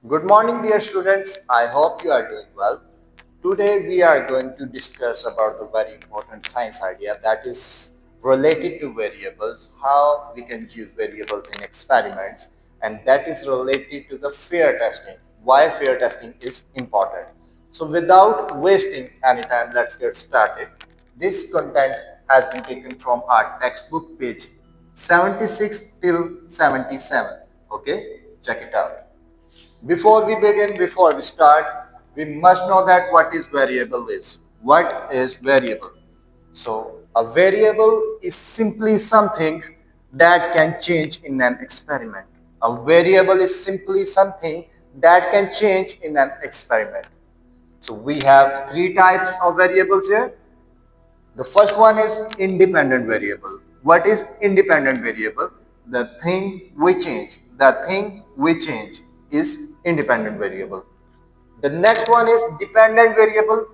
Good morning, dear students. I hope you are doing well. Today we are going to discuss about the very important science idea that is related to variables, how we can use variables in experiments, and that is related to the fair testing, why fair testing is important. So without wasting any time, let's get started. This content has been taken from our textbook page 76 till 77. Okay, check it out. Before we begin, before we start, we must know that what is variable is. What is variable? So a variable is simply something that can change in an experiment. A variable is simply something that can change in an experiment. So we have three types of variables here. The first one is independent variable. What is independent variable? The thing we change. The thing we change is independent variable. The next one is dependent variable.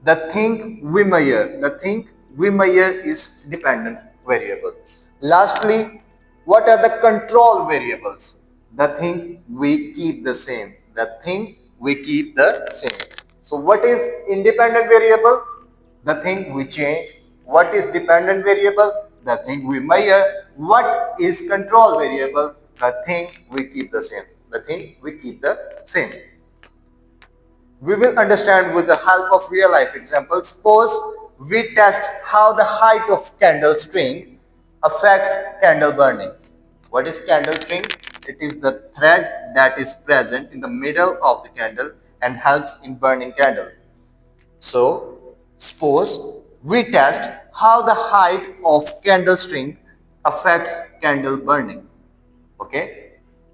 The thing we measure. The thing we measure is dependent variable. Lastly, what are the control variables? The thing we keep the same. The thing we keep the same. So what is independent variable? The thing we change. What is dependent variable? The thing we measure. What is control variable? The thing we keep the same. The thing we keep the same. We will understand with the help of real life examples. Suppose we test how the height of candle string affects candle burning. What is candle string? It is the thread that is present in the middle of the candle and helps in burning candle. So, suppose we test how the height of candle string affects candle burning. Okay?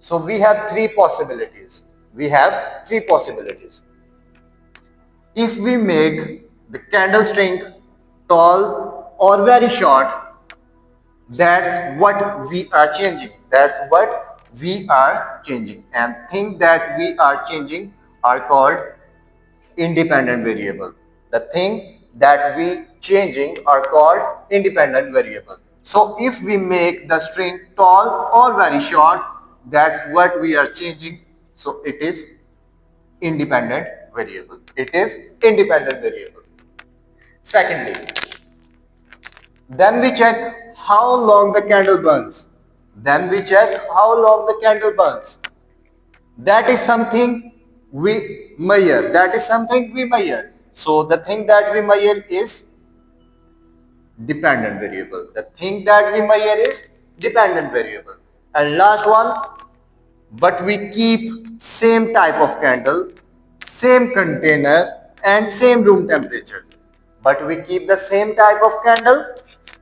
So, we have three possibilities. We have three possibilities. If we make the candle string tall or very short, that's what we are changing. That's what we are changing. And things that we are changing are called independent variable. The thing that we changing are called independent variable. So if we make the string tall or very short, that's what we are changing. So it is independent variable. It is independent variable. Secondly, then we check how long the candle burns. Then we check how long the candle burns. That is something we measure. That is something we measure. So the thing that we measure is dependent variable. The thing that we measure is dependent variable. And last one, but we keep same type of candle, same container and same room temperature. But we keep the same type of candle,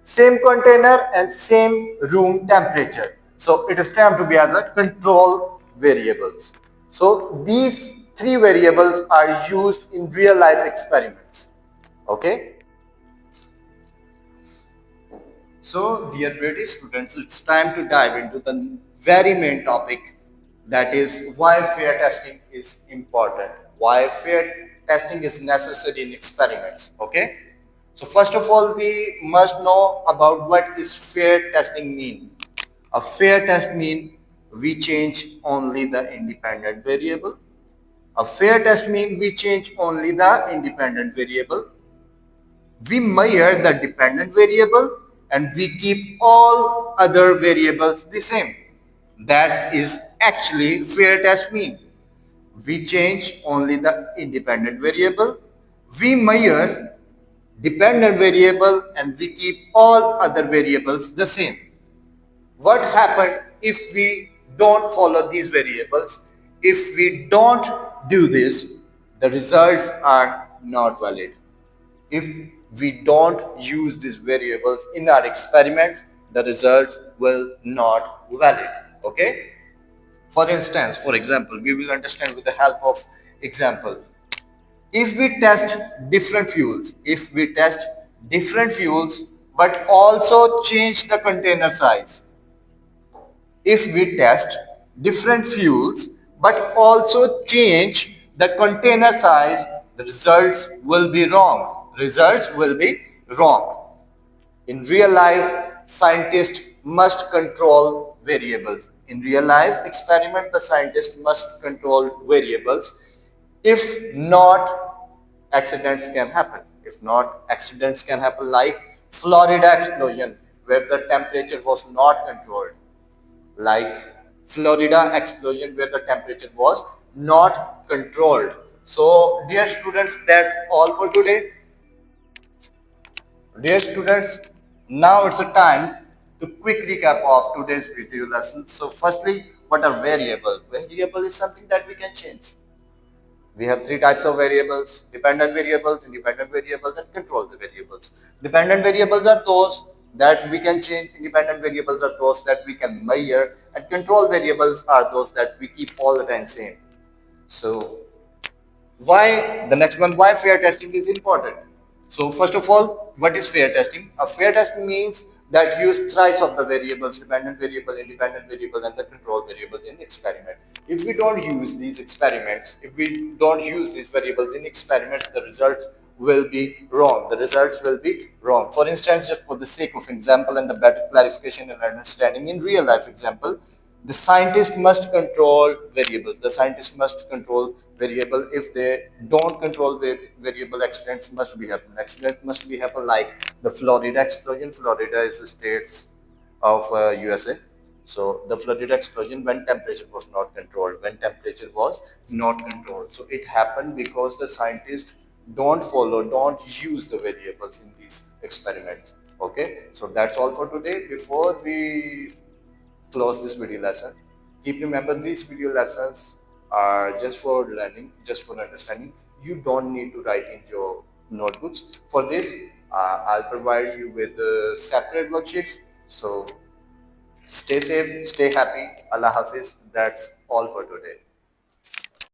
same container and same room temperature. So it is termed to be as a control variables. So these three variables are used in real life experiments. Okay. So, dear British students, it's time to dive into the very main topic, that is why fair testing is important, why fair testing is necessary in experiments. Okay. So, first of all, we must know about what is fair testing mean. A fair test mean we change only the independent variable. A fair test mean we change only the independent variable. We measure the dependent variable and we keep all other variables the same. That is actually fair test mean. We change only the independent variable. We measure dependent variable and we keep all other variables the same. What happens if we don't follow these variables? If we don't do this, the results are not valid. If we don't use these variables in our experiments, the results will not valid. Okay. For instance, for example, we will understand with the help of example. If we test different fuels, but also change the container size. If we test different fuels but also change the container size, the results will be wrong. Results will be wrong. In real life, scientists must control variables. In real life experiment, the scientist must control variables. If not, accidents can happen. If not, accidents can happen like Florida explosion, where the temperature was not controlled. Like Florida explosion, where the temperature was not controlled. So, dear students, that all for today. Dear students, now it's a time to quick recap of today's video lesson. So, firstly, what are variable? Variable is something that we can change. We have three types of variables: dependent variables, independent variables, and control variables. Dependent variables are those that we can change, independent variables are those that we can measure, and control variables are those that we keep all the time same. So, why the next one, why fair testing is important? So first of all, what is fair testing? A fair testing means that use thrice of the variables: dependent variable, independent variable, and the control variables in experiment. If we don't use these experiments, if we don't use these variables in experiments, the results will be wrong. The results will be wrong. For instance, just for the sake of example and the better clarification and understanding, in real life example, the scientist must control variables. The scientist must control variable. If they don't control variable, accidents must be happen. Accident must be happen like the Florida explosion. Florida is the states of USA. So the Florida explosion, when temperature was not controlled, when temperature was not controlled. So it happened because the scientists don't follow, don't use the variables in these experiments. Okay, so that's all for today. Before we close this video lesson, keep remember these video lessons are just for learning, just for understanding. You don't need to write in your notebooks. For this, I'll provide you with separate worksheets. So stay safe, stay happy. Allah Hafiz. That's all for today.